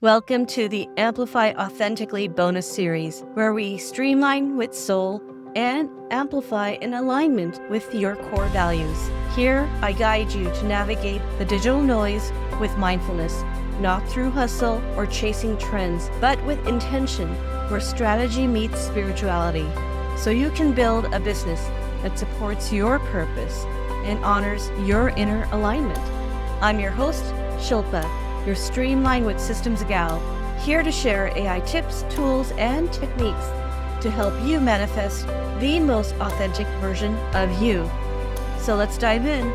Welcome to the Amplify Authentically bonus series, where we streamline with soul and amplify in alignment with your core values. Here, I guide you to navigate the digital noise with mindfulness, not through hustle or chasing trends, but with intention, where strategy meets spirituality, so you can build a business that supports your purpose and honors your inner alignment. I'm your host, Shilpa, your Streamline with Systems gal, here to share AI tips, tools, and techniques to help you manifest the most authentic version of you. So let's dive in.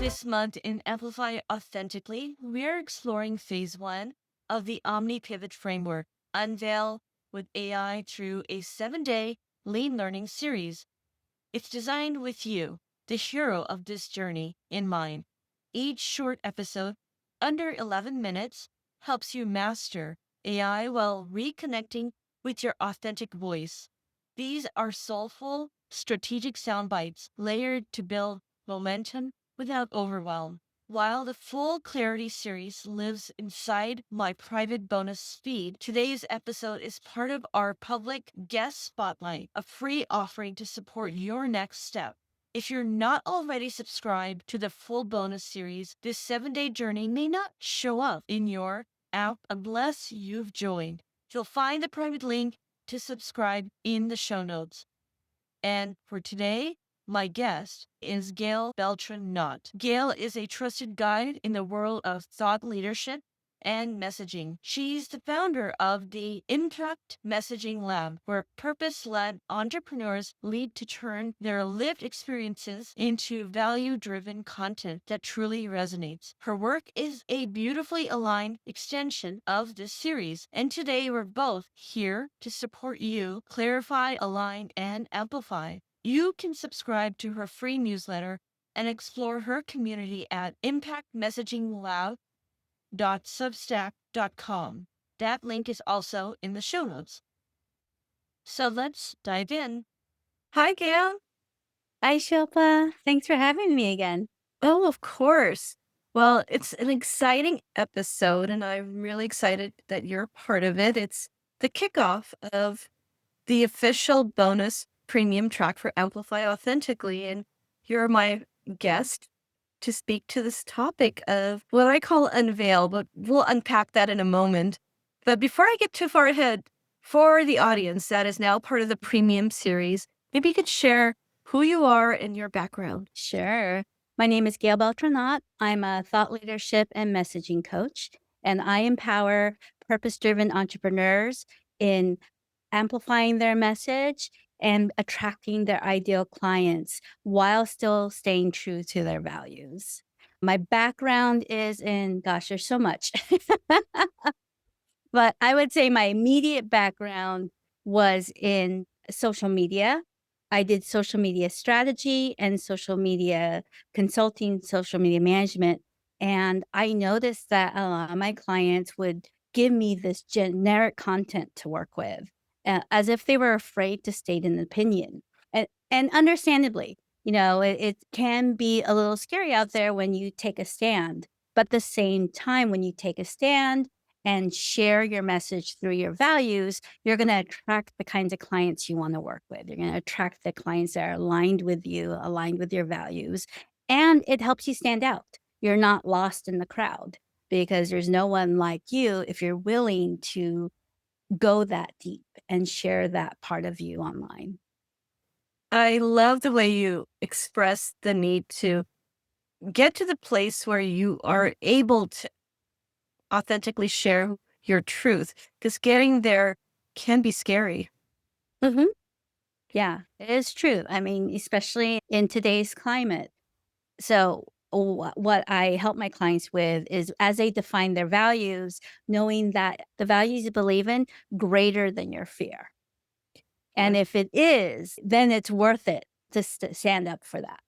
This month in Amplify Authentically, we're exploring phase 1 of the Omni Pivot framework, Unveil with AI through a 7-day lean learning series. It's designed with you, the hero of this journey, in mind. Each short episode, under 11 minutes, helps you master AI while reconnecting with your authentic voice. These are soulful, strategic sound bites layered to build momentum without overwhelm. While the full Clarity series lives inside my private bonus feed, today's episode is part of our public Guest Spotlight, a free offering to support your next step. If you're not already subscribed to the full bonus series, this 7-day journey may not show up in your app unless you've joined. You'll find the private link to subscribe in the show notes. And for today, my guest is Gail Beltran Nott. Gail is a trusted guide in the world of thought leadership and messaging. She's the founder of the Impact Messaging Lab, where purpose-led entrepreneurs lead to turn their lived experiences into value-driven content that truly resonates. Her work is a beautifully aligned extension of this series, and today we're both here to support you clarify, align, and amplify. You can subscribe to her free newsletter and explore her community at impactmessaginglab.substack.com. That link is also in the show notes. So let's dive in. Hi, Gail. Hi, Shilpa. Thanks for having me again. Oh, of course. Well, it's an exciting episode, and I'm really excited that you're part of it. It's the kickoff of the official bonus premium track for Amplify Authentically, and you're my guest to speak to this topic of what I call unveil, but we'll unpack that in a moment. But before I get too far ahead, for the audience that is now part of the premium series, maybe you could share who you are and your background. Sure. My name is Gail Beltran Nott. I'm a thought leadership and messaging coach, and I empower purpose-driven entrepreneurs in amplifying their message and attracting their ideal clients while still staying true to their values. My background is in, gosh, there's so much. But I would say my immediate background was in social media. I did social media strategy and social media consulting, social media management. And I noticed that a lot of my clients would give me this generic content to work with, as if they were afraid to state an opinion. And understandably, it can be a little scary out there when you take a stand. But at the same time, when you take a stand and share your message through your values, you're going to attract the kinds of clients you want to work with. You're going to attract the clients that are aligned with you, aligned with your values, and it helps you stand out. You're not lost in the crowd because there's no one like you if you're willing to go that deep and share that part of you online. I love the way you express the need to get to the place where you are able to authentically share your truth, because getting there can be scary. Mm-hmm. Yeah, it is true. I mean, especially in today's climate. So what I help my clients with is as they define their values, knowing that the values you believe in greater than your fear. And if it is, then it's worth it to stand up for that.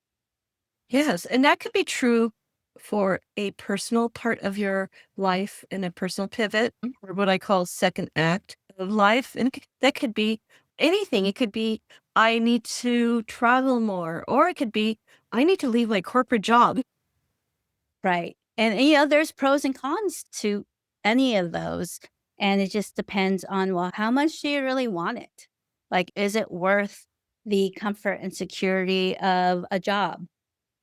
Yes, and that could be true for a personal part of your life and a personal pivot, or what I call second act of life. And that could be anything. It could be, I need to travel more, or it could be, I need to leave my corporate job. Right. And, there's pros and cons to any of those. And it just depends on, well, how much do you really want it? Like, is it worth the comfort and security of a job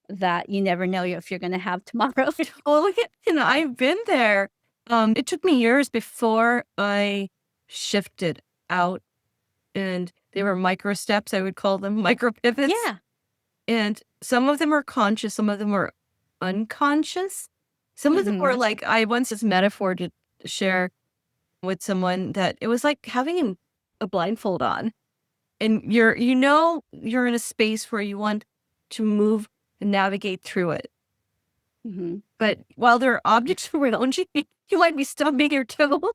that you never know if you're going to have tomorrow? Well, I've been there. It took me years before I shifted out, and they were micro steps. I would call them micro pivots. Yeah. And some of them are conscious, some of them are unconscious. Some of them were Hmm. like, I once this metaphor to share with someone that it was like having a blindfold on, and you're in a space where you want to move and navigate through it. Hmm. But while there are objects around you, you might be stubbing your toe.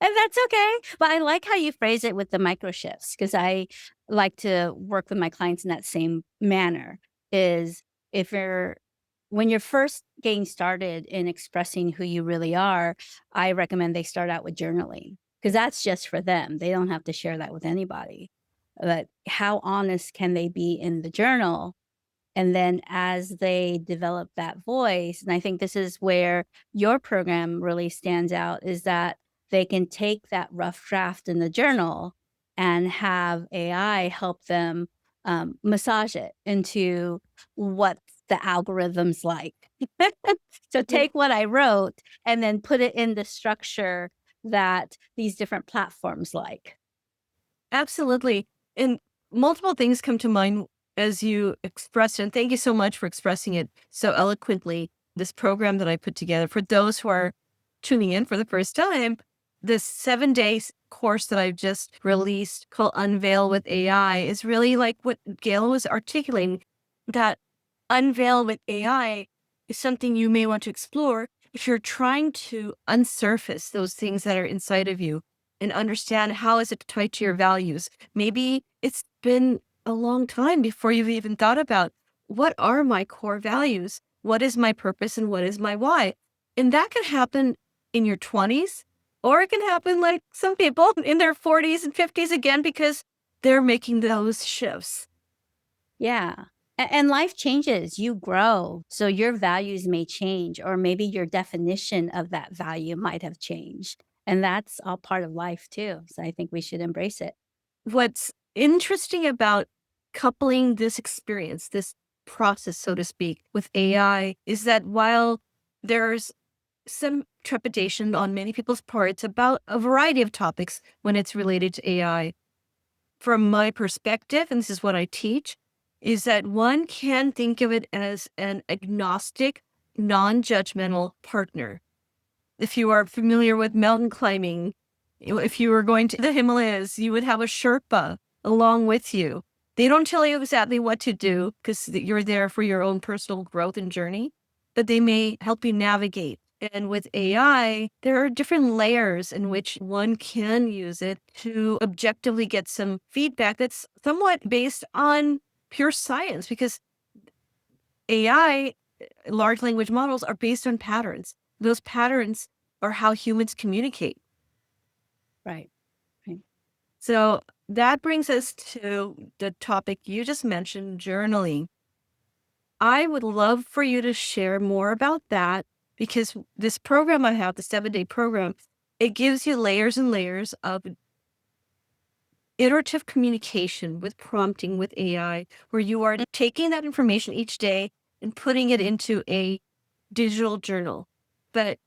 And that's okay. But I like how you phrase it with the micro shifts because I like to work with my clients in that same manner. Is if you're when you're first getting started in expressing who you really are, I recommend they start out with journaling because that's just for them. They don't have to share that with anybody. But how honest can they be in the journal? And then as they develop that voice, and I think this is where your program really stands out, is that they can take that rough draft in the journal and have AI help them massage it into what the algorithm's like. So Yeah, take what I wrote and then put it in the structure that these different platforms like. absolutely. And multiple things come to mind as you expressed it. And thank you so much for expressing it so eloquently. This program that I put together for those who are tuning in for the first time, this 7 day course that I've just released called Unveil with AI is really like what Gail was articulating, that Unveil with AI is something you may want to explore if you're trying to unsurface those things that are inside of you and understand how is it tied to your values. Maybe it's been a long time before you've even thought about what are my core values? What is my purpose and what is my why? And that can happen in your 20s, or it can happen like some people in their 40s and 50s again because they're making those shifts. Yeah. And life changes, you grow. So your values may change, or maybe your definition of that value might have changed. And that's all part of life too. So I think we should embrace it. What's interesting about coupling this experience, this process, so to speak, with AI is that while there's some trepidation on many people's parts about a variety of topics when it's related to AI, from my perspective, and this is what I teach, is that one can think of it as an agnostic, non judgmental partner. If you are familiar with mountain climbing, if you were going to the Himalayas, you would have a Sherpa along with you. They don't tell you exactly what to do because you're there for your own personal growth and journey, but they may help you navigate. And with AI, there are different layers in which one can use it to objectively get some feedback that's somewhat based on pure science because AI, large language models, are based on patterns. Those patterns are how humans communicate. Right. Right. So that brings us to the topic you just mentioned, journaling. I would love for you to share more about that because this program I have, the 7 day program, it gives you layers and layers of iterative communication with prompting with AI, where you are taking that information each day and putting it into a digital journal. But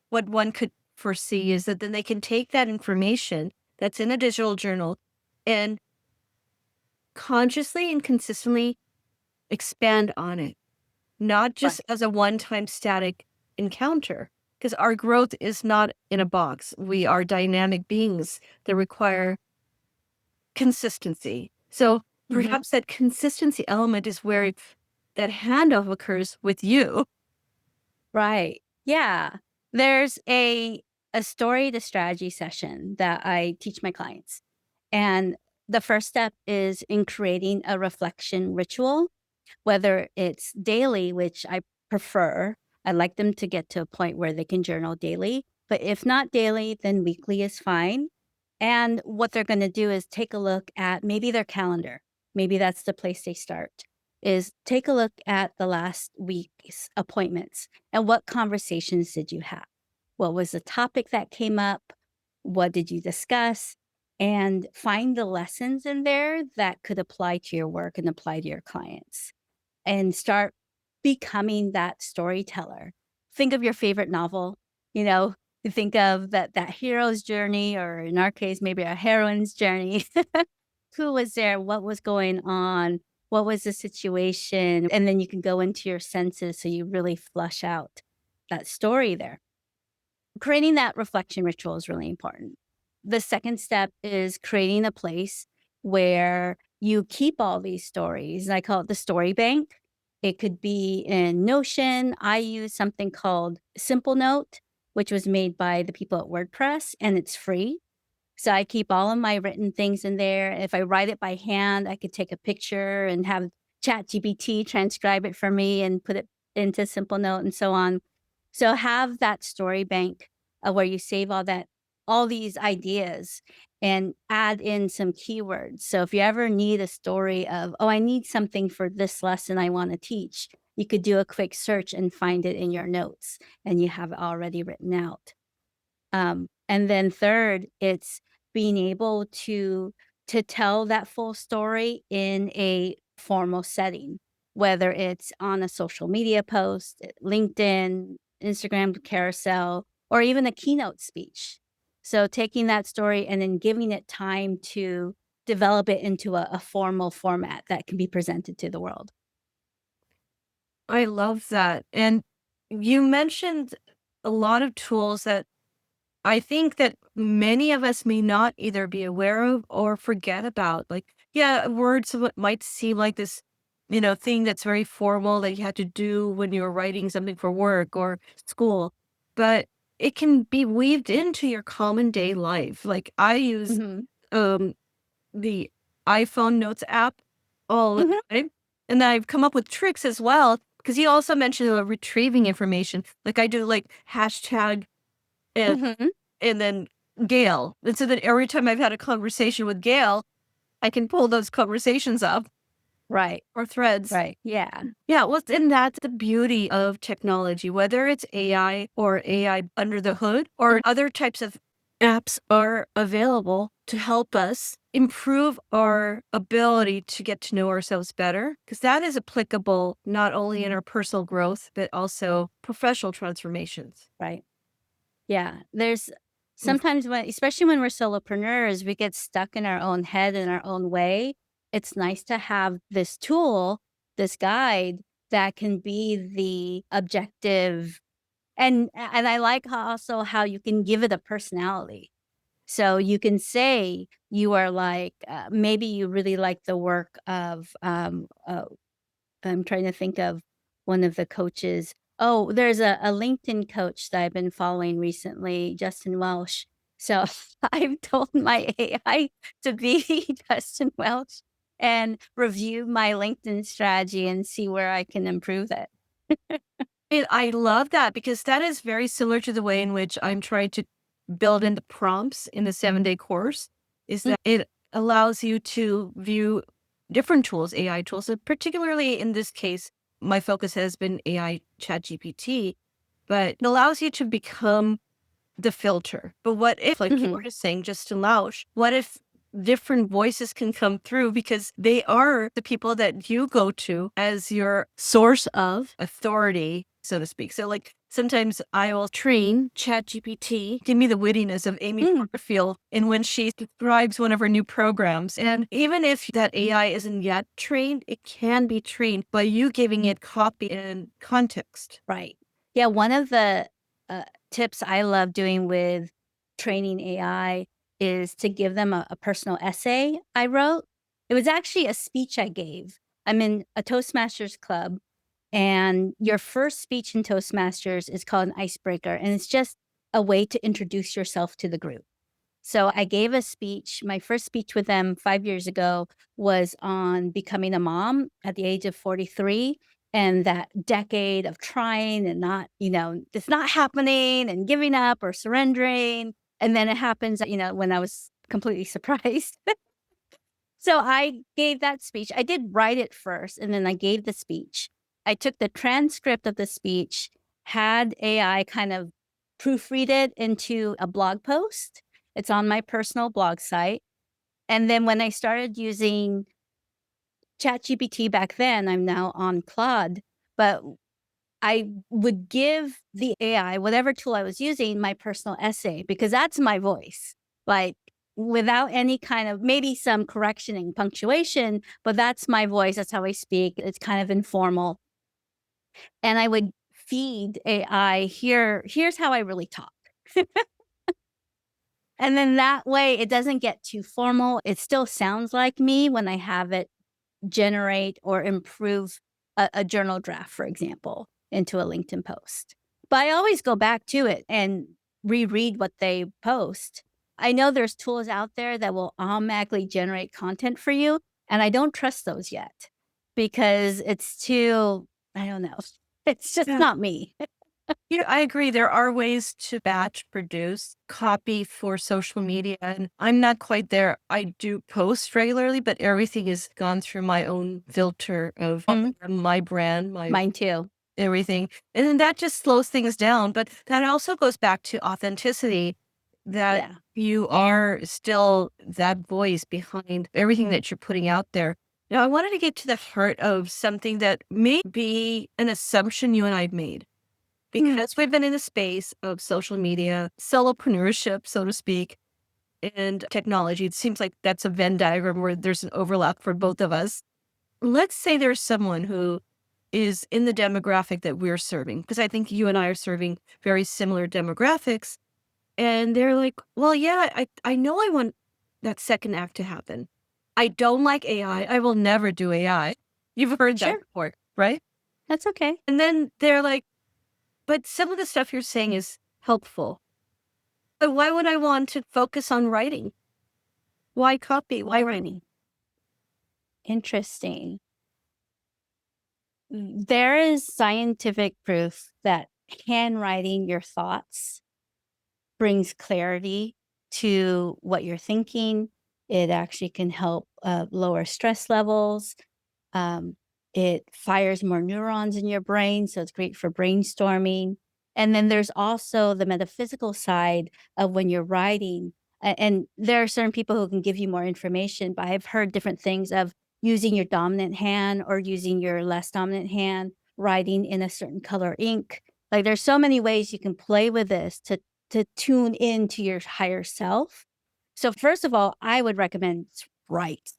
what one could foresee is that then they can take that information that's in a digital journal and consciously and consistently expand on it, not just Right. as a one time static encounter. Because our growth is not in a box. We are dynamic beings that require consistency. So Mhm. perhaps that consistency element is where that handoff occurs with you. Right. Yeah. There's a story to strategy session that I teach my clients. And the first step is in creating a reflection ritual, whether it's daily, which I prefer. I like them to get to a point where they can journal daily. But if not daily, then weekly is fine. And what they're going to do is take a look at maybe their calendar. Maybe that's the place they start. is take a look at the last week's appointments and what conversations did you have? What was the topic that came up? What did you discuss? And find the lessons in there that could apply to your work and apply to your clients and start becoming that storyteller. Think of your favorite novel, you know, you think of that hero's journey, or in our case, maybe a heroine's journey. Who was there? What was going on? What was the situation? And then you can go into your senses so you really flush out that story there. Creating that reflection ritual is really important. The second step is creating a place where you keep all these stories. I call it the story bank. It could be in Notion. I use something called Simple Note, which was made by the people at WordPress, and it's free. So I keep all of my written things in there. If I write it by hand, I could take a picture and have ChatGPT transcribe it for me and put it into Simple Note and so on. So have that story bank where you save all these ideas and add in some keywords. So if you ever need a story of, oh, I need something for this lesson I want to teach, you could do a quick search and find it in your notes and you have it already written out. And then third, it's being able to tell that full story in a formal setting, whether it's on a social media post, LinkedIn, Instagram carousel, or even a keynote speech. So taking that story and then giving it time to develop it into a formal format that can be presented to the world. I love that. And you mentioned a lot of tools that I think that many of us may not either be aware of or forget about. Like, yeah, words might seem like this, thing that's very formal that you had to do when you were writing something for work or school, but it can be weaved into your common day life. Like I use Mhm. um the iPhone Notes app all the Mhm. time, and I've come up with tricks as well because you also mentioned retrieving information. Like I do like hashtag and Mhm. and then Gail. And so then every time I've had a conversation with Gail, I can pull those conversations up Right. or threads. Right. Yeah. Yeah, well, and that's the beauty of technology, whether it's AI or AI under the hood or other types of apps are available to help us improve our ability to get to know ourselves better, because that is applicable not only in our personal growth, but also professional transformations. Right. Yeah, there's Mm. sometimes when especially when we're solopreneurs, we get stuck in our own head in our own way. It's nice to have this tool, this guide that can be the objective and I like also how you can give it a personality. So you can say you are like, maybe you really like the work of I'm trying to think of one of the coaches. Oh, there's a LinkedIn coach that I've been following recently, Justin Welsh. So I've told my AI to be Justin Welsh and review my LinkedIn strategy and see where I can improve it. And I love that because that is very similar to the way in which I'm trying to build in the prompts in the 7-day course, is Mm. that it allows you to view different tools, AI tools, and particularly in this case, my focus has been AI chat GPT, but it allows you to become the filter. But what if, like you were Mhm. just saying, just to Lausch, what if different voices can come through because they are the people that you go to as your source of authority, so to speak. So, like, sometimes I will train ChatGPT, give me the wittiness of Amy Mm. Porterfield, and when she describes one of her new programs. And even if that AI isn't yet trained, it can be trained by you giving it copy and context. Right. Yeah, one of the, tips I love doing with training AI is to give them a personal essay I wrote. It was actually a speech I gave. I'm in a Toastmasters club, and your first speech in Toastmasters is called an icebreaker, and it's just a way to introduce yourself to the group. So I gave a speech. My first speech with them 5 years ago was on becoming a mom at the age of 43 and that decade of trying and not, it's not happening and giving up or surrendering. And then it happens, when I was completely surprised. So I gave that speech. I did write it first, and then I gave the speech. I took the transcript of the speech, had AI kind of proofread it into a blog post. It's on my personal blog site. And then when I started using ChatGPT back then, I'm now on Claude, but I would give the AI, whatever tool I was using, my personal essay because that's my voice. Like without any kind of maybe some correction and punctuation, but that's my voice. That's how I speak. It's kind of informal. And I would feed AI here's how I really talk. And then that way it doesn't get too formal. It still sounds like me when I have it generate or improve a journal draft, for example, into a LinkedIn post. But I always go back to it and reread what they post. I know there's tools out there that will automatically generate content for you, and I don't trust those yet because it's too, I don't know. It's just Yeah. not me. I agree. There are ways to batch produce copy for social media, and I'm not quite there. I do post regularly, but everything is gone through my own filter of Mhm. my brand, my Mine too. everything. And then that just slows things down. But that also goes back to authenticity, that Yeah. you are still that voice behind everything that you're putting out there. Now, I wanted to get to the heart of something that may be an assumption you and I've made. Mm. Because we've been in the space of social media, solopreneurship, so to speak, and technology, it seems like that's a Venn diagram where there's an overlap for both of us. Let's say there's someone who is in the demographic that we're serving, because I think you and I are serving very similar demographics. And they're like, well, yeah, I know I want that second act to happen. I don't like AI. I will never do AI. You've heard that Sure. before, right? That's okay. And then they're like, but some of the stuff you're saying is helpful. But why would I want to focus on writing? Why copy? Why writing? Interesting. There is scientific proof that handwriting your thoughts brings clarity to what you're thinking. It actually can help lower stress levels. Um, it fires more neurons in your brain, so it's great for brainstorming. And then there's also the metaphysical side of when you're writing. And there are certain people who can give you more information, but I've heard different things of using your dominant hand or using your less dominant hand, writing in a certain color ink. Like there's so many ways you can play with this to tune into your higher self. So first of all, I would recommend write.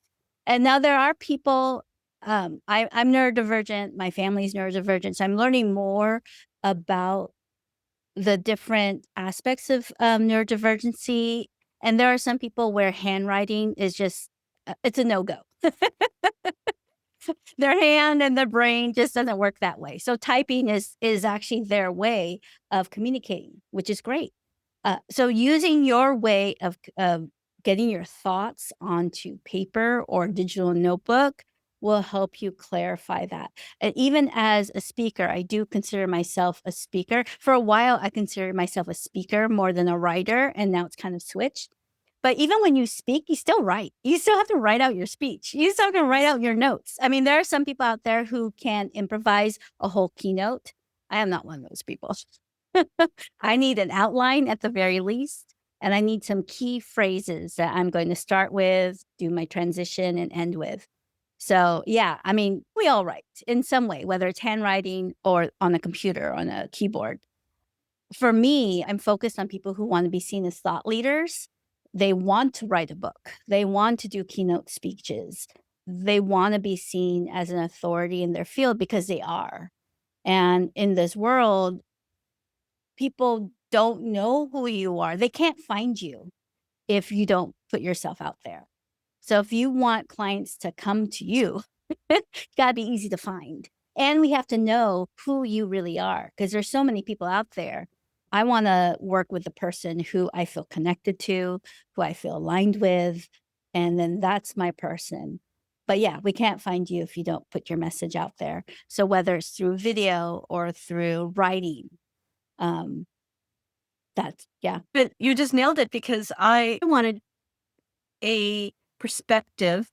And now there are people I'm neurodivergent, my family's neurodivergent, so I'm learning more about the different aspects of, neurodivergency, and there are some people where handwriting is just, it's a no-go. Their hand and their brain just doesn't work that way, so typing is actually their way of communicating, which is great. So using your way of getting your thoughts onto paper or digital notebook will help you clarify that. And even as a speaker, I do consider myself a speaker. For a while, I considered myself a speaker more than a writer, and now it's kind of switched. But even when you speak, you still write. You still have to write out your speech. You still have to write out your notes. I mean, there are some people out there who can improvise a whole keynote. I am not one of those people. I need an outline at the very least, and I need some key phrases that I'm going to start with, do my transition, and end with. So, yeah, I mean, we all write in some way, whether it's handwriting or on a computer, on a keyboard. For me, I'm focused on people who want to be seen as thought leaders. They want to write a book. They want to do keynote speeches. They want to be seen as an authority in their field because they are. And in this world, people don't know who you are. They can't find you if you don't put yourself out there. So if you want clients to come to you, it's got to be easy to find. And we have to know who you really are because there's so many people out there. I want to work with the person who I feel connected to, who I feel aligned with, and then that's my person. But yeah, we can't find you if you don't put your message out there. So whether it's through video or through writing, um, that's yeah. But you just nailed it, because I wanted a perspective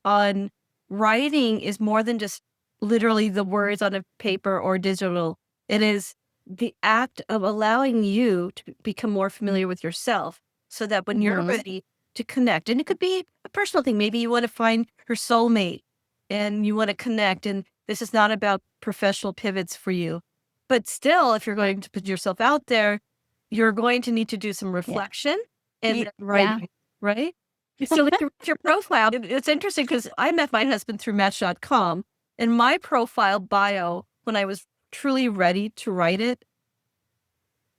on writing is more than just literally the words on a paper or digital. It is the act of allowing you to become more familiar with yourself so that when you're Mhm. ready to connect, and it could be a personal thing, maybe you want to find your soulmate and you want to connect, and this is not about professional pivots for you. But still, if you're going to put yourself out there, you're going to need to do some Yeah. reflection and Yeah. writing, right? So like your profile, it's interesting because I met my husband through Match.com, and my profile bio, when I was truly ready to write it,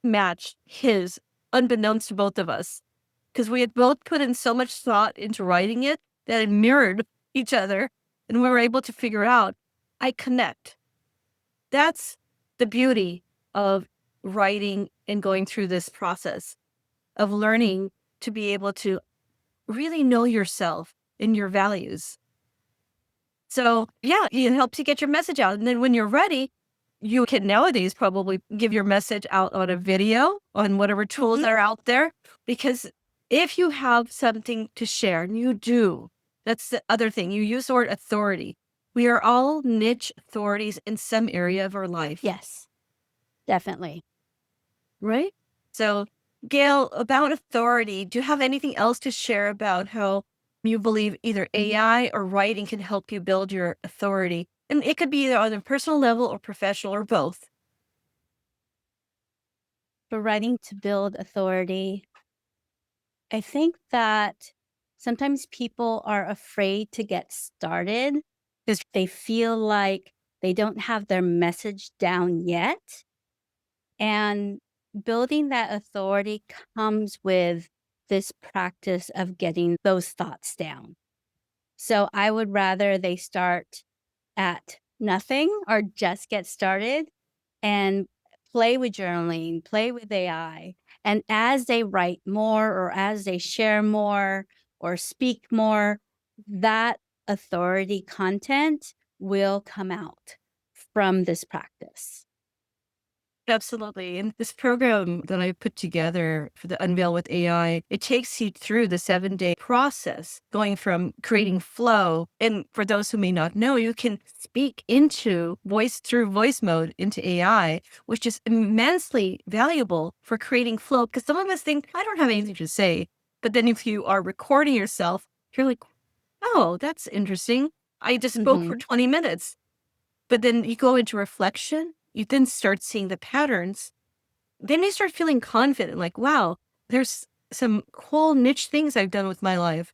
matched his, unbeknownst to both of us, because we had both put in so much thought into writing it that it mirrored each other, and we were able to figure out, I connect. That's the beauty of writing and going through this process of learning to be able to really know yourself and your values. So, yeah, it helps you get your message out. And then when you're ready, you can nowadays probably give your message out on a video on whatever tools Mhm. are out there. Because if you have something to share, and you do, that's the other thing. You use the word authority. We are all niche authorities in some area of our life, Yes, definitely. right? So, Gail, about authority, do you have anything else to share about how you believe either AI or writing can help you build your authority? And it could be either on a personal level or professional or both. For writing to build authority, I think that sometimes people are afraid to get started. Is They feel like they don't have their message down yet. And building that authority comes with this practice of getting those thoughts down. So I would rather they start at nothing or just get started and play with journaling, play with AI. And as they write more or as they share more or speak more, that authority content will come out from this practice. Absolutely. And this program that I put together for the Unveil with AI, it takes you through the 7-day process, going from creating flow. And for those who may not know, you can speak into voice through voice mode into AI, which is immensely valuable for creating flow. Because some of us think, I don't have anything to say. But then if you are recording yourself, you're like, oh, that's interesting. I just spoke for Mhm. 20 minutes. But then you go into reflection, you then start seeing the patterns. Then you start feeling confident, like, wow, there's some cool niche things I've done with my life.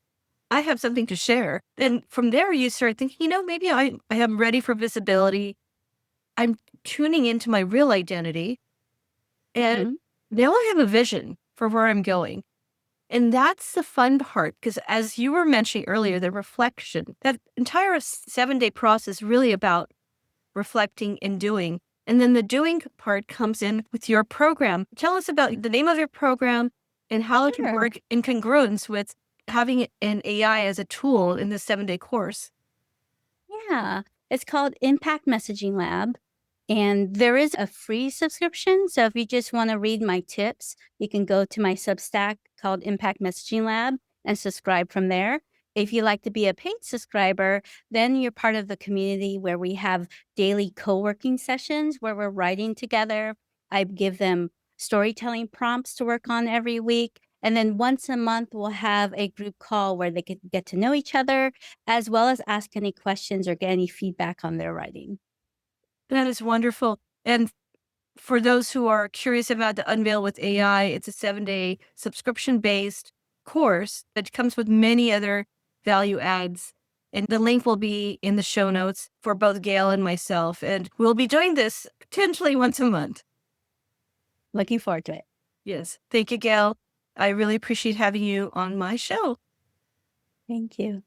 I have something to share. Then from there, you start thinking, maybe I am ready for visibility. I'm tuning into my real identity. And Mhm. now I have a vision for where I'm going. And that's the fun part, because as you were mentioning earlier, the reflection, that entire 7-day process really about reflecting and doing. And then the doing part comes in with your program. Tell us about the name of your program and how it can Sure. work in congruence with having an AI as a tool in the 7-day course. Yeah, it's called Impact Messaging Lab, and there is a free subscription. So if you just want to read my tips, you can go to my Substack called Impact Messaging Lab and subscribe from there. If you like to be a paid subscriber, then you're part of the community where we have daily co-working sessions where we're writing together. I give them storytelling prompts to work on every week. And then once a month, we'll have a group call where they could get to know each other as well as ask any questions or get any feedback on their writing. That is wonderful. And for those who are curious about the Unveil with AI, it's a 7-day subscription based course that comes with many other value adds. And the link will be in the show notes for both Gail and myself. And we'll be doing this potentially once a month. Looking forward to it. Yes. Thank you, Gail. I really appreciate having you on my show. Thank you.